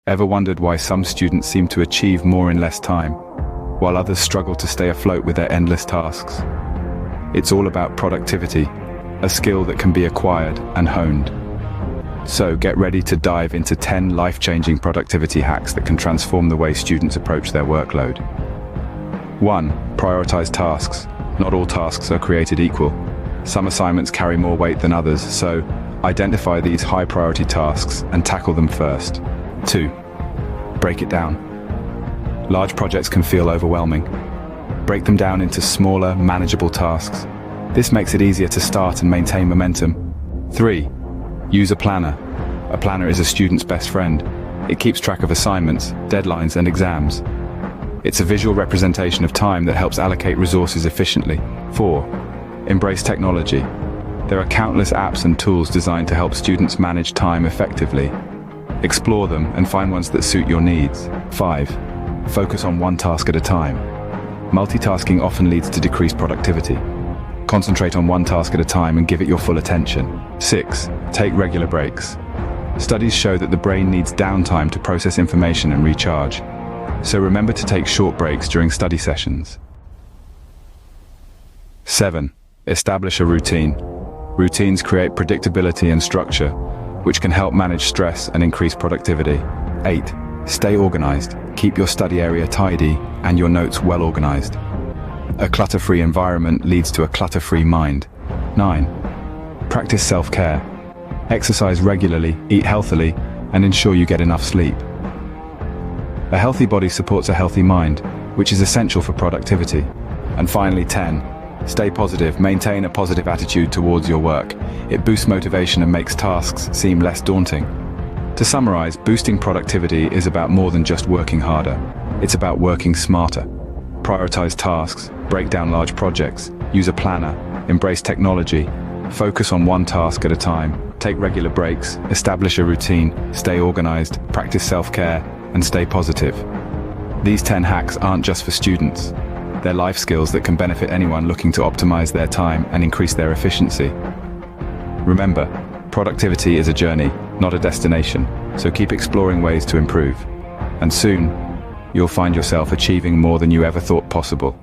Ever wondered why some students seem to achieve more in less time, while others struggle to stay afloat with their endless tasks? It's all about productivity, a skill that can be acquired and honed. So get ready to dive into 10 life-changing productivity hacks that can transform the way students approach their workload. 1. Prioritize tasks. Not all tasks are created equal. Some assignments carry more weight than others, so identify these high-priority tasks and tackle them first. 2. Break it down. Large projects can feel overwhelming. Break them down into smaller, manageable tasks. This makes it easier to start and maintain momentum. 3. Use a planner. A planner is a student's best friend. It keeps track of assignments, deadlines, and exams. It's a visual representation of time that helps allocate resources efficiently. 4. Embrace technology. There are countless apps and tools designed to help students manage time effectively. Explore them and find ones that suit your needs. 5. Focus on one task at a time. Multitasking often leads to decreased productivity. Concentrate on one task at a time and give it your full attention. 6. Take regular breaks. Studies show that the brain needs downtime to process information and recharge. So remember to take short breaks during study sessions. 7. Establish a routine. Routines create predictability and structure, which can help manage stress and increase productivity. 8. Stay organized. Keep your study area tidy and your notes well organized. A clutter-free environment leads to a clutter-free mind. 9. Practice self-care. Exercise regularly, eat healthily, and ensure you get enough sleep. A healthy body supports a healthy mind, which is essential for productivity. And finally, 10. Stay positive. Maintain a positive attitude towards your work. It boosts motivation and makes tasks seem less daunting. To summarize, boosting productivity is about more than just working harder. It's about working smarter. Prioritize tasks, break down large projects, use a planner, embrace technology, focus on one task at a time, take regular breaks, establish a routine, stay organized, practice self-care, and stay positive. These 10 hacks aren't just for students. They're life skills that can benefit anyone looking to optimize their time and increase their efficiency. Remember, productivity is a journey, not a destination, so keep exploring ways to improve. And soon, you'll find yourself achieving more than you ever thought possible.